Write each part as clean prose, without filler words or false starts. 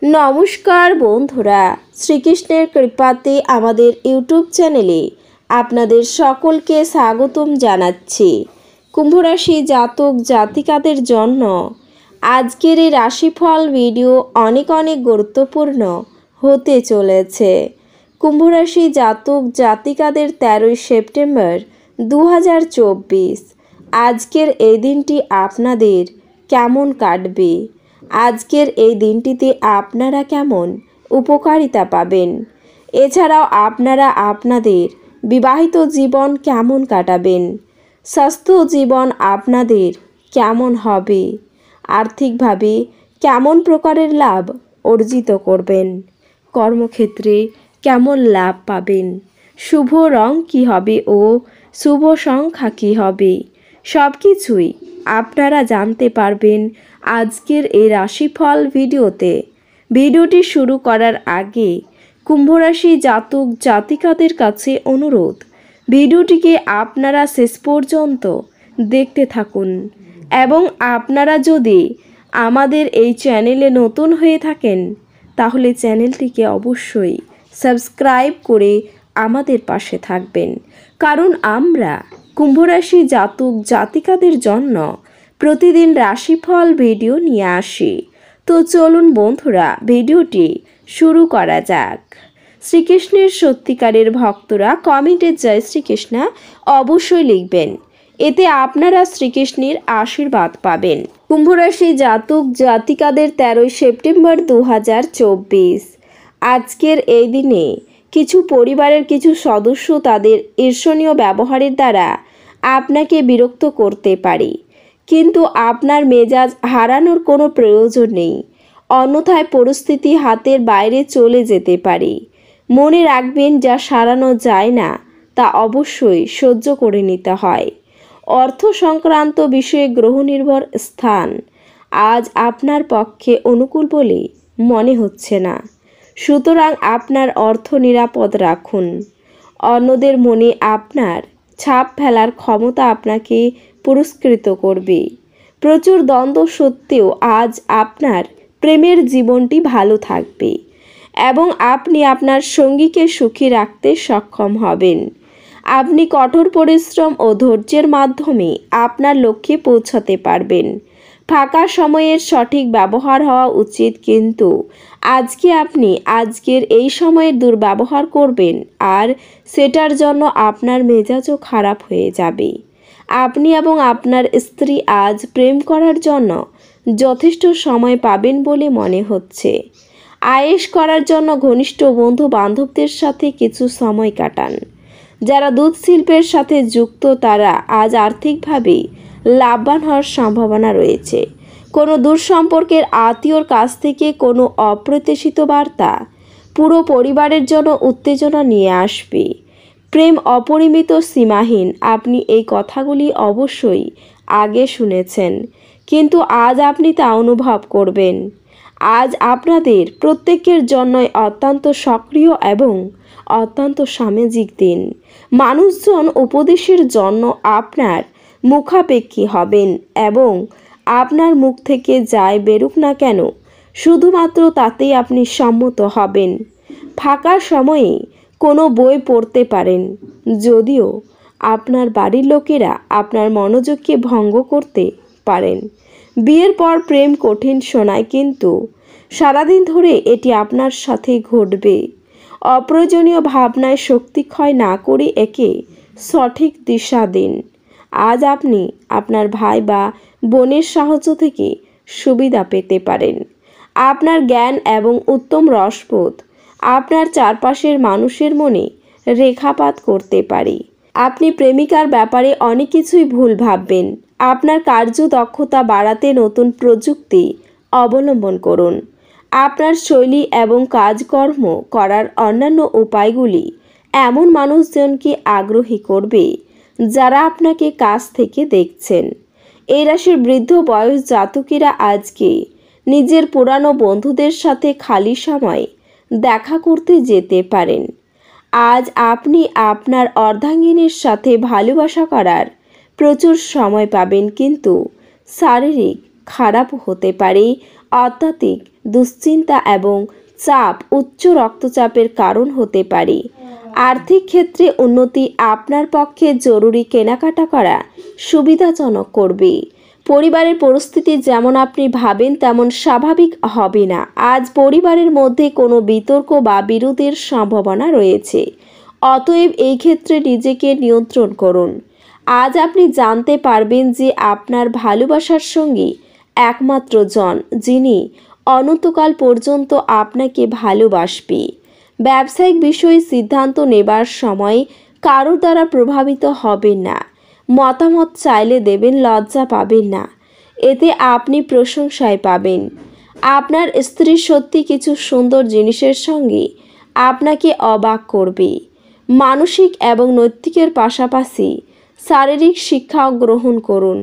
নমস্কার বন্ধুরা, শ্রীকৃষ্ণের কৃপাতে আমাদের ইউটিউব চ্যানেলে আপনাদের সকলকে স্বাগতম জানাচ্ছি। কুম্ভ রাশি জাতক জাতিকাদের জন্য আজকের এই রাশিফল ভিডিও অনেক গুরুত্বপূর্ণ হতে চলেছে। কুম্ভ রাশি জাতক জাতিকাদের 13 সেপ্টেম্বর 2024 আজকের এই দিনটি আপনাদের কেমন কাটবে, আজকের এই দিনটিতে আপনারা কেমন উপকারিতা পাবেন, এছাড়াও আপনারা আপনাদের বিবাহিত জীবন কেমন কাটাবেন, স্বাস্থ্য জীবন আপনাদের কেমন হবে, আর্থিকভাবে কেমন প্রকারের লাভ অর্জিত করবেন, কর্মক্ষেত্রে কেমন লাভ পাবেন, শুভ রং কী হবে ও শুভ সংখ্যা কী হবে, সব কিছুই আপনারা জানতে পারবেন আজকের এই রাশিফল ভিডিওতে। ভিডিওটি শুরু করার আগে কুম্ভ রাশি জাতক জাতিকাদের কাছে অনুরোধ, ভিডিওটিকে আপনারা শেষ পর্যন্ত দেখতে থাকুন এবং আপনারা যদি আমাদের এই চ্যানেলে নতুন হয়ে থাকেন তাহলে চ্যানেলটিকে অবশ্যই সাবস্ক্রাইব করে আমাদের পাশে থাকবেন, কারণ আমরা কুম্ভ রাশি জাতক জাতিকাদের জন্য প্রতিদিন রাশিফল ভিডিও নিয়ে আসি। তো চলুন বন্ধুরা, ভিডিওটি শুরু করা যাক। শ্রীকৃষ্ণের সত্যিকারের ভক্তরা কমেন্টে জয় শ্রীকৃষ্ণ অবশ্যই লিখবেন, এতে আপনারা শ্রীকৃষ্ণের আশীর্বাদ পাবেন। কুম্ভ রাশি জাতক জাতিকাদের 13 সেপ্টেম্বর 2024 আজকের এই দিনে কিছু পরিবারের কিছু সদস্য তাদের ঈর্ষণীয় ব্যবহারের দ্বারা আপনাকে বিরক্ত করতে পারে, কিন্তু আপনার মেজাজ হারানোর কোনো প্রয়োজন নেই, অন্যথায় পরিস্থিতি হাতের বাইরে চলে যেতে পারে। মনে রাখবেন, যা সারানো যায় না তা অবশ্যই সহ্য করে নিতে হয়। অর্থ সংক্রান্ত বিষয়ে গ্রহ নির্ভর স্থান আজ আপনার পক্ষে অনুকূল বলে মনে হচ্ছে না, সুতরাং আপনার অর্থ নিরাপদ রাখুন। অন্যদের মনে আপনার ছাপ ফেলার ক্ষমতা আপনাকে পুরস্কৃত করবে। প্রচুর দ্বন্দ্ব সত্ত্বেও আজ আপনার প্রেমের জীবনটি ভালো থাকবে এবং আপনি আপনার সঙ্গীকে সুখী রাখতে সক্ষম হবেন। আপনি কঠোর পরিশ্রম ও ধৈর্যের মাধ্যমে আপনার লক্ষ্যে পৌঁছাতে পারবেন। ফাঁকা সময়ের সঠিক ব্যবহার হওয়া উচিত, কিন্তু আজকের এই সময়ের দুর্ব্যবহার করবেন আর সেটার জন্য আপনার মেজাজও খারাপ হয়ে যাবে। আপনি এবং আপনার স্ত্রী আজ প্রেম করার জন্য যথেষ্ট সময় পাবেন বলে মনে হচ্ছে। আয়েশ করার জন্য ঘনিষ্ঠ বন্ধু বান্ধবদের সাথে কিছু সময় কাটান। যারা দুধ শিল্পের সাথে যুক্ত তারা আজ আর্থিকভাবে লাভবান হওয়ার সম্ভাবনা রয়েছে। কোনো দূর সম্পর্কের আত্মীয়র কাছ থেকে কোনো অপ্রত্যাশিত বার্তা পুরো পরিবারের জন্য উত্তেজনা নিয়ে আসবে। প্রেম অপরিমিত, সীমাহীন। আপনি এই কথাগুলি অবশ্যই আগে শুনেছেন, কিন্তু আজ আপনি তা অনুভব করবেন। আজ আপনাদের প্রত্যেকের জন্যই অত্যন্ত সক্রিয় এবং অত্যন্ত সামাজিক দিন। মানুষজন উপদেশের জন্য আপনার মুখাপেক্ষী হবেন এবং আপনার মুখ থেকে যাই বেরুক না কেন শুধুমাত্র তাতেই আপনি সম্মত হবেন। ফাঁকা সময়ে কোনো বই পড়তে পারেন, যদিও আপনার বাড়ির লোকেরা আপনার মনোযোগকে ভঙ্গ করতে পারেন। বিয়ের পর প্রেম কঠিন শোনায়, কিন্তু সারাদিন ধরে এটি আপনার সাথে ঘটবে। অপ্রয়োজনীয় ভাবনায় শক্তি ক্ষয় না করে একে সঠিক দিশা দিন। আজ আপনি আপনার ভাই বা বোনের সাহায্য থেকে সুবিধা পেতে পারেন। আপনার জ্ঞান এবং উত্তম রসবোধ আপনার চারপাশের মানুষের মনে রেখাপাত করতে পারে। আপনি প্রেমিকার ব্যাপারে অনেক কিছুই ভুল ভাববেন। আপনার কার্যদক্ষতা বাড়াতে নতুন প্রযুক্তি অবলম্বন করুন। আপনার শৈলী এবং কাজকর্ম করার অন্যান্য উপায়গুলি এমন মানুষজনকে আগ্রহী করবে যারা আপনাকে কাছ থেকে দেখছেন। এই রাশির বৃদ্ধ বয়স জাতকেরা আজকে নিজের পুরানো বন্ধুদের সাথে খালি সময় দেখা করতে যেতে পারেন। আজ আপনি আপনার অর্ধাঙ্গিনীর সাথে ভালোবাসা করার প্রচুর সময় পাবেন, কিন্তু শারীরিক খারাপ হতে পারে। অত্যাধিক দুশ্চিন্তা এবং চাপ উচ্চ রক্তচাপের কারণ হতে পারে। আর্থিক ক্ষেত্রে উন্নতি আপনার পক্ষে জরুরি কেনাকাটা করা সুবিধাজনক করবে। পরিবারের পরিস্থিতি যেমন আপনি ভাবেন তেমন স্বাভাবিক হবে না। আজ পরিবারের মধ্যে কোনো বিতর্ক বা বিরোধের সম্ভাবনা রয়েছে, অতএব এই ক্ষেত্রে নিজেকে নিয়ন্ত্রণ করুন। আজ আপনি জানতে পারবেন যে আপনার ভালোবাসার সঙ্গী একমাত্র জন যিনি অনন্তকাল পর্যন্ত আপনাকে ভালোবাসবে। ব্যবসায়িক বিষয়ে সিদ্ধান্ত নেবার সময় কারোর দ্বারা প্রভাবিত হবেন না। মতামত চাইলে দেবেন, লজ্জা পাবেন না, এতে আপনি প্রশংসায় পাবেন। আপনার স্ত্রী সত্যি কিছু সুন্দর জিনিসের সঙ্গে আপনাকে অবাক করবে। মানসিক এবং নৈতিকের পাশাপাশি শারীরিক শিক্ষাও গ্রহণ করুন,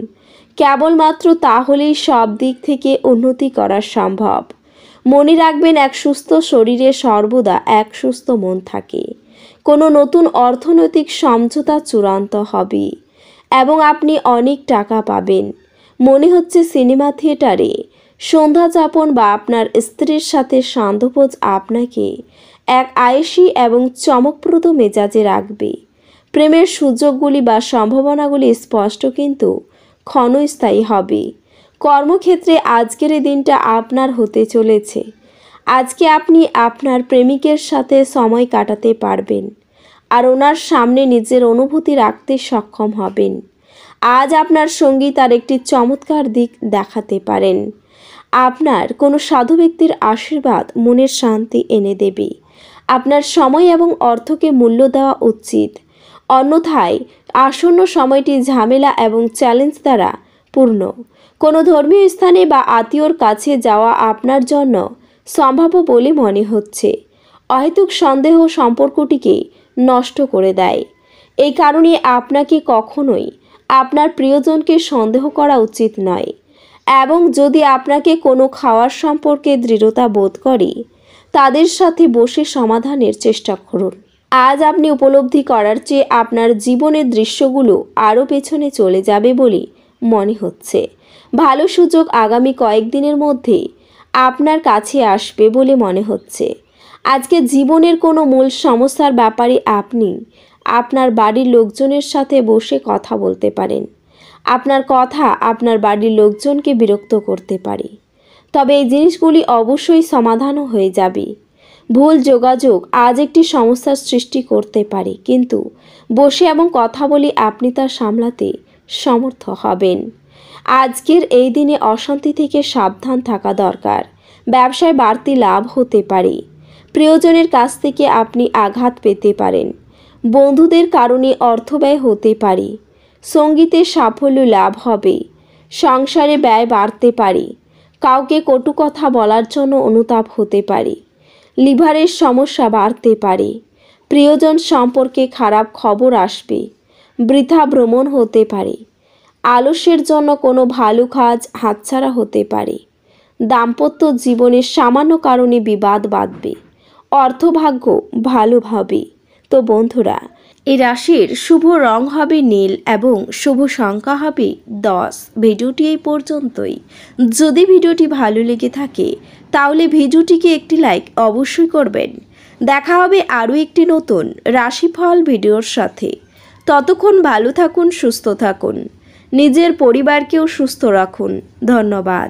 কেবলমাত্র তাহলেই সব দিক থেকে উন্নতি করা সম্ভব। মনে রাখবেন, এক সুস্থ শরীরে সর্বদা এক সুস্থ মন থাকে। কোনো নতুন অর্থনৈতিক সমঝোতা চূড়ান্ত হবে এবং আপনি অনেক টাকা পাবেন। মনে হচ্ছে সিনেমা থিয়েটারে সন্ধ্যাযাপন বা আপনার স্ত্রীর সাথে সান্ধ্যভোজ আপনাকে এক আয়েসি এবং চমকপ্রদ মেজাজে রাখবে। প্রেমের সুযোগগুলি বা সম্ভাবনাগুলি স্পষ্ট কিন্তু ক্ষণস্থায়ী হবে। কর্মক্ষেত্রে আজকের এই দিনটা আপনার হতে চলেছে। আজকে আপনি আপনার প্রেমিকের সাথে সময় কাটাতে পারবেন আর ওনার সামনে নিজের অনুভূতি রাখতে সক্ষম হবেন। আজ আপনার সঙ্গী তার একটি চমৎকার দিক দেখাতে পারেন। আপনার কোনো সাধু ব্যক্তির আশীর্বাদ মনের শান্তি এনে দেবে। আপনার সময় এবং অর্থকে মূল্য দেওয়া উচিত, অন্যথায় আসন্ন সময়টি ঝামেলা এবং চ্যালেঞ্জ দ্বারা পূর্ণ। কোনো ধর্মীয় স্থানে বা আত্মীয়র কাছে যাওয়া আপনার জন্য সম্ভাব্য বলে মনে হচ্ছে। অহেতুক সন্দেহ সম্পর্কটিকে নষ্ট করে দেয়। এই কারণে আপনাকে কখনোই আপনার প্রিয়জনকে সন্দেহ করা উচিত নয়, এবং যদি আপনাকে কোনো খাওয়ার সম্পর্কে দৃঢ়তা বোধ করে তাদের সাথে বসে সমাধানের চেষ্টা করুন। আজ আপনি উপলব্ধি করার চেয়ে আপনার জীবনের দৃশ্যগুলো আরও পেছনে চলে যাবে বলে মনে হচ্ছে। ভালো সুযোগ আগামী কয়েকদিনের মধ্যে আপনার কাছে আসবে বলে মনে হচ্ছে। আজকে জীবনের কোনো মূল সমস্যার ব্যাপারে আপনি আপনার বাড়ির লোকজনের সাথে বসে কথা বলতে পারেন। আপনার কথা আপনার বাড়ির লোকজনকে বিরক্ত করতে পারে, তবে এই জিনিসগুলি অবশ্যই সমাধানও হয়ে যাবে। ভুল যোগাযোগ আজ একটি সমস্যার সৃষ্টি করতে পারে, কিন্তু বসে এবং কথা বলে আপনি তা সামলাতে সমর্থ হবেন। আজকের এই দিনে অশান্তি থেকে সাবধান থাকা দরকার। ব্যবসায় বাড়তি লাভ হতে পারে। প্রিয়জনের কাছ থেকে আপনি আঘাত পেতে পারেন। বন্ধুদের কারণে অর্থব্যয় হতে পারে। সঙ্গীতের সাফল্য লাভ হবে। সংসারে ব্যয় বাড়তে পারে। কাউকে কটু কথা বলার জন্য অনুতাপ হতে পারে। লিভারের সমস্যা বাড়তে পারে। প্রিয়জন সম্পর্কে খারাপ খবর আসবে। বৃথা ভ্রমণ হতে পারে। আলস্যের জন্য কোনো ভালো কাজ হাতছাড়া হতে পারে। দাম্পত্য জীবনের সামান্য কারণে বিবাদ বাঁধবে। অর্থভাগ্য ভালোভাবে। তো বন্ধুরা, এই রাশির শুভ রং হবে নীল এবং শুভ সংখ্যা হবে 10। ভিডিওটি এই পর্যন্তই। যদি ভিডিওটি ভালো লেগে থাকে তাহলে ভিডিওটিকে একটি লাইক অবশ্যই করবেন। দেখা হবে আরও একটি নতুন রাশিফল ভিডিওর সাথে। ততক্ষণ ভালো থাকুন, সুস্থ থাকুন, নিজের পরিবারকেও সুস্থ রাখুন। ধন্যবাদ।